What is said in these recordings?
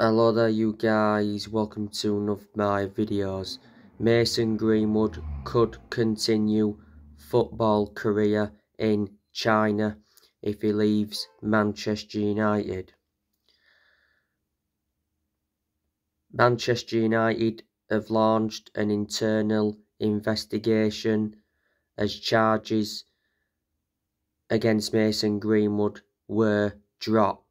Hello there you guys, welcome to one of my videos. Mason Greenwood could continue football career in China if he leaves Manchester United. Manchester United have launched an internal investigation as charges against Mason Greenwood were dropped.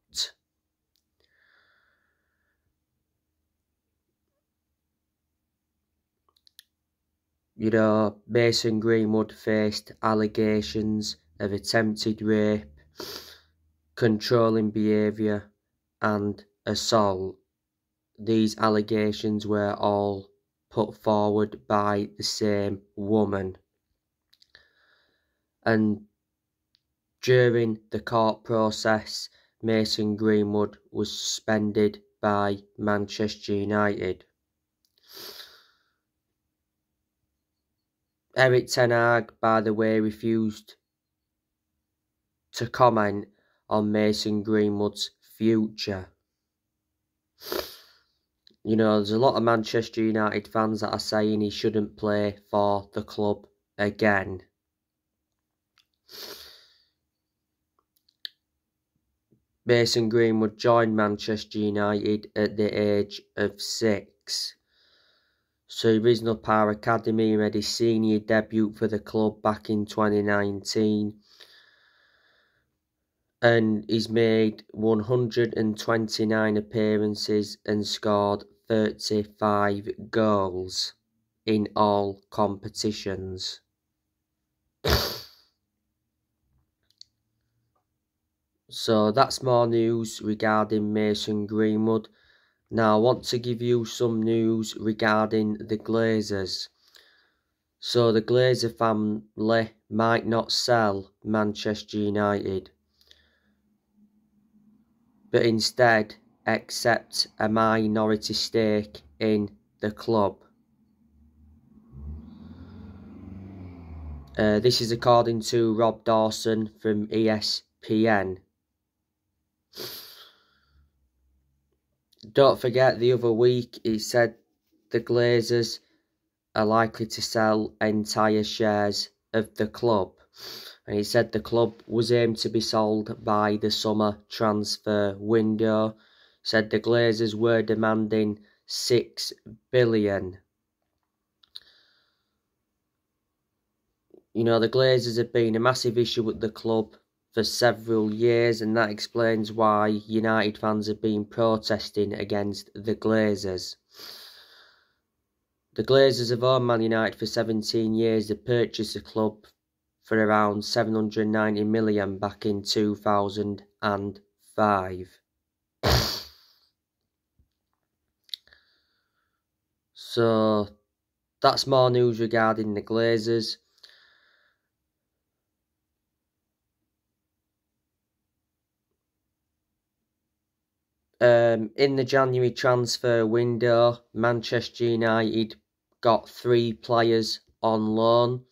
Mason Greenwood faced allegations of attempted rape, controlling behaviour and assault. These allegations were all put forward by the same woman. And during the court process, Mason Greenwood was suspended by Manchester United. Erik ten Hag, by the way, refused to comment on Mason Greenwood's future. There's a lot of Manchester United fans that are saying he shouldn't play for the club again. Mason Greenwood joined Manchester United at the age of 6. So he risen up our academy and made his senior debut for the club back in 2019. And he's made 129 appearances and scored 35 goals in all competitions. So that's more news regarding Mason Greenwood. Now I want to give you some news regarding the Glazers. So the Glazer family might not sell Manchester United, but instead accept a minority stake in the club. This is according to Rob Dawson from ESPN. Don't forget, the other week he said the Glazers are likely to sell entire shares of the club. And he said the club was aimed to be sold by the summer transfer window. Said the Glazers were demanding $6 billion. The Glazers have been a massive issue at the club for several years, and that explains why United fans have been protesting against the Glazers. The Glazers have owned Man United for 17 years. They purchased the club for around $790 million back in 2005. So that's more news regarding the Glazers. In the January transfer window, Manchester United got 3 players on loan.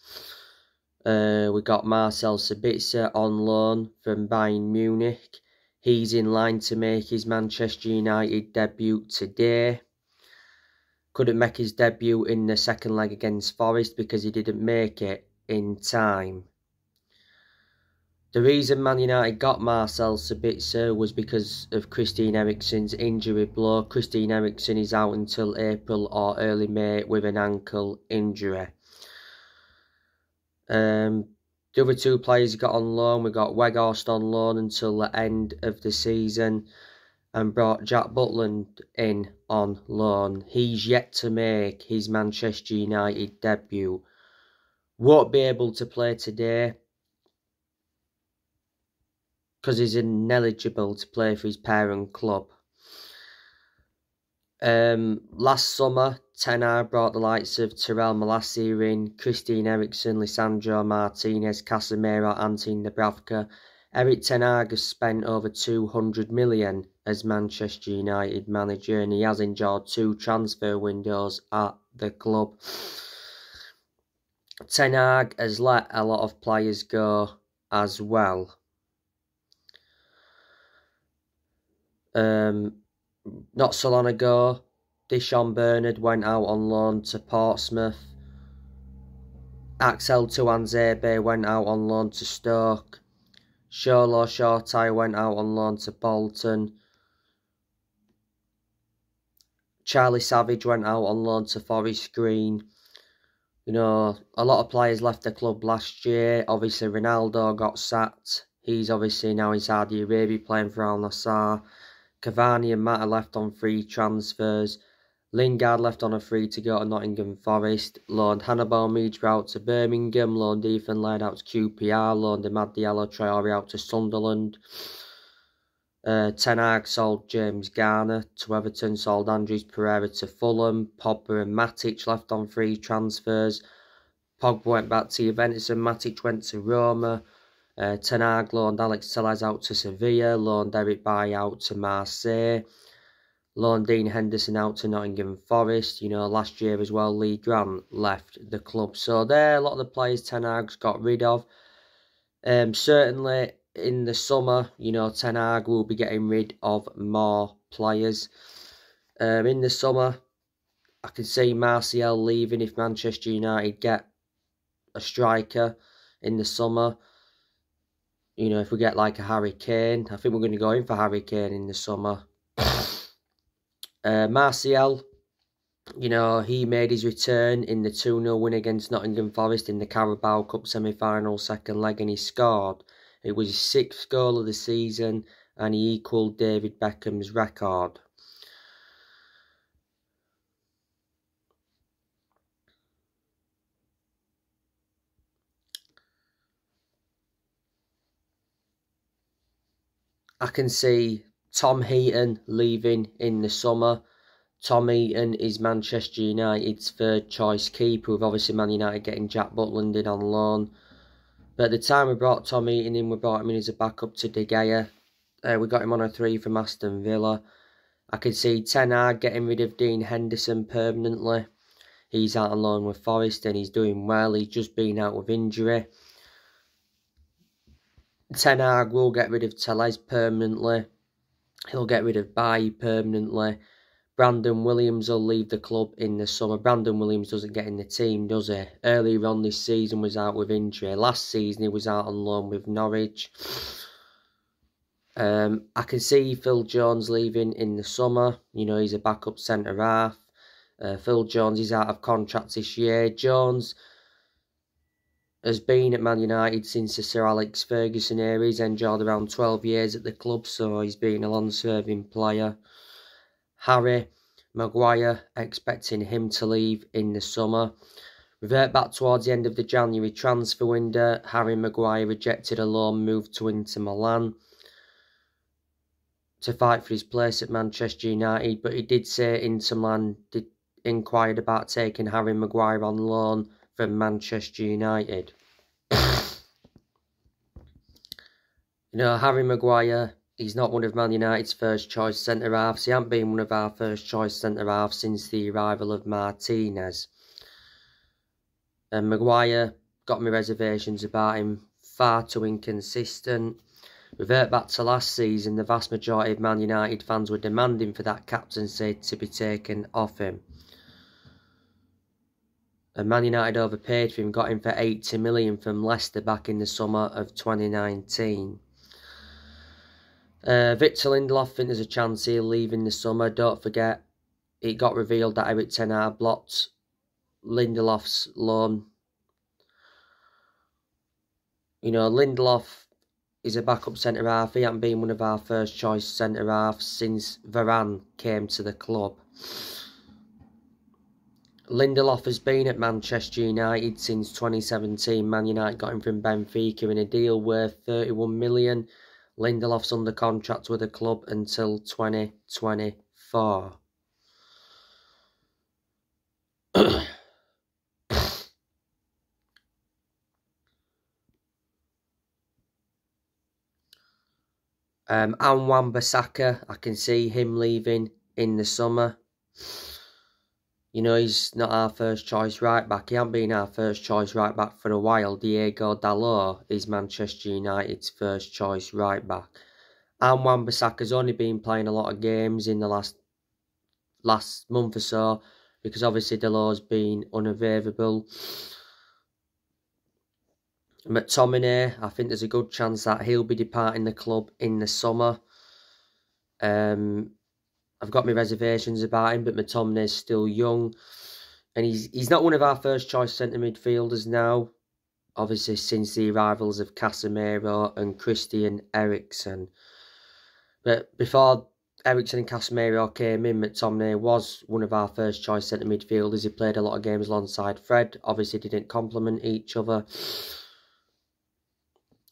We got Marcel Sabitzer on loan from Bayern Munich. He's in line to make his Manchester United debut today. Couldn't make his debut in the second leg against Forest because he didn't make it in time. The reason Man United got Marcel Sabitzer was because of Christian Eriksen's injury blow. Christian Eriksen is out until April or early May with an ankle injury. The other 2 players got on loan. We got Weghorst on loan until the end of the season and brought Jack Butland in on loan. He's yet to make his Manchester United debut. Won't be able to play today because he's ineligible to play for his parent club. Last summer, Ten Hag brought the likes of Terrell Malacia in, Christian Eriksen, Lisandro Martinez, Casemiro, Anthony Dubravka. Erik ten Hag has spent over $200 million as Manchester United manager, and he has enjoyed 2 transfer windows at the club. Ten Hag has let a lot of players go as well. not so long ago, Dishon Bernard went out on loan to Portsmouth. Axel Tuanzebe went out on loan to Stoke. Sholo Shortai went out on loan to Bolton. Charlie Savage went out on loan to Forest Green. You know, a lot of players left the club last year. Obviously, Ronaldo got sacked. He's obviously now in Saudi Arabia playing for Al Nassr. Cavani and Mata left on free transfers. Lingard left on a free to go to Nottingham Forest. Loaned Hannibal Meadra out to Birmingham. Loaned Ethan Laird out to QPR. Loaned Amad Diallo Traore out to Sunderland. Ten Hag sold James Garner to Everton. Sold Andres Pereira to Fulham. Pogba and Matic left on free transfers. Pogba went back to Juventus and Matic went to Roma. Ten Hag loaned Alex Telles out to Sevilla. Loaned Eric Bailly out to Marseille. Loaned Dean Henderson out to Nottingham Forest. You know, last year as well, Lee Grant left the club. So there, a lot of the players Ten Hag's got rid of. Certainly in the summer, you know, Ten Hag will be getting rid of more players. In the summer, I can see Martial leaving if Manchester United get a striker in the summer. You know, if we get like a Harry Kane, I think we're going to go in for Harry Kane in the summer. Martial, you know, he made his return in the 2-0 win against Nottingham Forest in the Carabao Cup semi-final second leg, and he scored. It was his 6th goal of the season, and he equalled David Beckham's record. I can see Tom Heaton leaving in the summer. Tom Heaton is Manchester United's 3rd choice keeper, with obviously Man United getting Jack Butland in on loan. But at the time we brought Tom Heaton in, we brought him in as a backup to De Gea. We got him on a 3 from Aston Villa. I could see Ten Hag getting rid of Dean Henderson permanently. He's out on loan with Forest and he's doing well. He's just been out with injury. Ten Hag will get rid of Telles permanently. He'll get rid of Bailly permanently. Brandon Williams will leave the club in the summer. Brandon Williams doesn't get in the team, does he? Earlier on this season was out with injury. Last season he was out on loan with Norwich. I can see Phil Jones leaving in the summer. You know, he's a backup centre-half. Phil Jones is out of contract this year. Jones has been at Man United since the Sir Alex Ferguson era. He's enjoyed around 12 years at the club, so he's been a long-serving player. Harry Maguire, expecting him to leave in the summer. Revert back towards the end of the January transfer window. Harry Maguire rejected a loan move to Inter Milan to fight for his place at Manchester United, but he did say Inter Milan inquired about taking Harry Maguire on loan from Manchester United. You know, Harry Maguire, he's not one of Man United's first choice centre-halves. He hasn't been one of our first choice centre-halves since the arrival of Martinez. And Maguire, got me reservations about him, far too inconsistent. Revert back to last season, the vast majority of Man United fans were demanding for that captaincy to be taken off him. And Man United overpaid for him, got him for 80 million from Leicester back in the summer of 2019. Victor Lindelof, I think there's a chance he'll leave in the summer. Don't forget, it got revealed that Eric Ten Hag blocked Lindelof's loan. You know, Lindelof is a backup centre-half. He hasn't been one of our first choice centre-halves since Varane came to the club. Lindelof has been at Manchester United since 2017. Man United got him from Benfica in a deal worth 31 million. Lindelof's under contract with the club until 2024. Wan-Bissaka, I can see him leaving in the summer. You know, he's not our first choice right back. He hasn't been our first choice right back for a while. Diego Dalot is Manchester United's first choice right back. Wan-Bissaka's only been playing a lot of games in the last last month or so, because obviously Delor's been unavailable. McTominay, I think there's a good chance that he'll be departing the club in the summer. I've got my reservations about him, but McTominay's still young. And he's not one of our first choice centre midfielders now. Obviously, since the arrivals of Casemiro and Christian Eriksen. But before Eriksen and Casemiro came in, McTominay was one of our first choice centre midfielders. He played a lot of games alongside Fred. Obviously, didn't complement each other.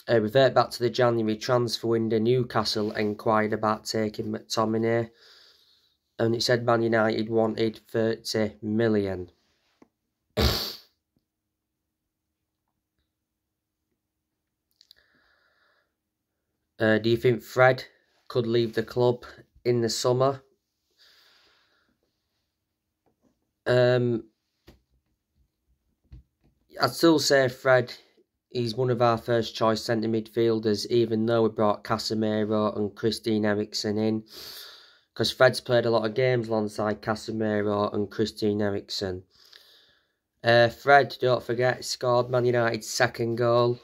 Revert back to the January transfer window. Newcastle inquired about taking McTominay. And it said Man United wanted 30 million. Do you think Fred could leave the club in the summer? I'd still say Fred, he's one of our first choice centre midfielders, even though we brought Casemiro and Christian Eriksen in. Because Fred's played a lot of games alongside Casemiro and Christian Eriksen. Fred, don't forget, scored Man United's second goal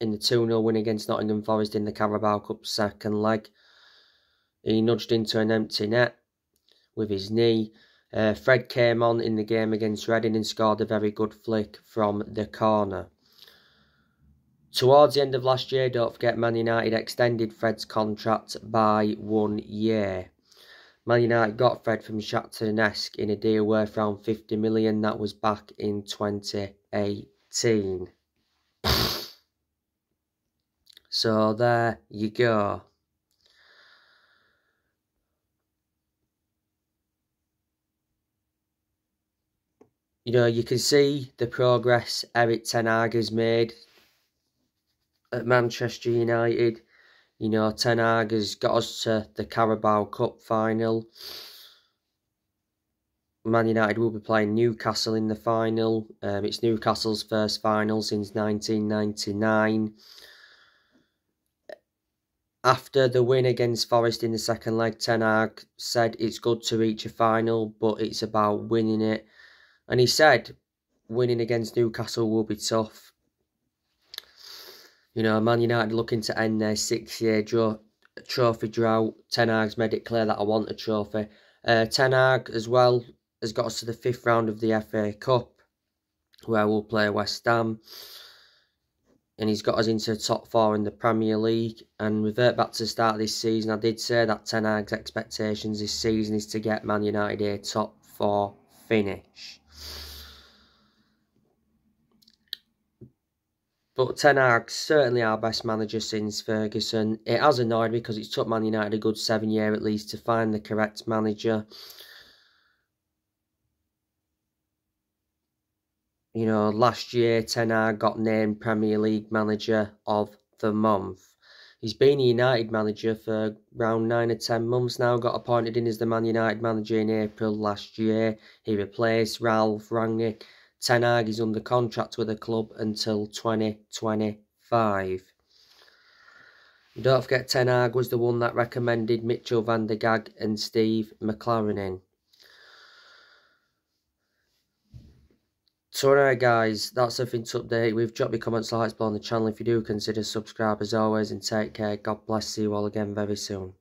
in the 2-0 win against Nottingham Forest in the Carabao Cup second leg. He nudged into an empty net with his knee. Fred came on in the game against Reading and scored a very good flick from the corner. Towards the end of last year, don't forget, Man United extended Fred's contract by 1 year. Man United got Fred from Shakhtar Donetsk in a deal worth around 50 million. That was back in 2018. So there you go. You know, you can see the progress Erik ten Hag has made at Manchester United. You know, Ten Hag has got us to the Carabao Cup final. Man United will be playing Newcastle in the final. It's Newcastle's first final since 1999. After the win against Forest in the second leg, Ten Hag said it's good to reach a final, but it's about winning it. And he said winning against Newcastle will be tough. You know, Man United looking to end their 6-year trophy drought. Ten Hag's made it clear that I want a trophy. Ten Hag as well has got us to the 5th round of the FA Cup, where we'll play West Ham. And he's got us into the top 4 in the Premier League. And revert back to the start of this season, I did say that Ten Hag's expectations this season is to get Man United a top 4 finish. But Ten Hag's certainly our best manager since Ferguson. It has annoyed me because it's took Man United a good 7 years at least to find the correct manager. You know, last year Ten Hag got named Premier League Manager of the Month. He's been a United manager for around 9 or 10 months now. Got appointed in as the Man United manager in April last year. He replaced Ralph Rangnick. Ten Hag is under contract with the club until 2025. Don't forget, Ten Hag was the one that recommended Mitchell van der Gaag and Steve McLaren in. So anyway guys, that's everything to update with. Drop your comments, likes below on the channel if you do consider subscribe as always, and take care. God bless you all again very soon.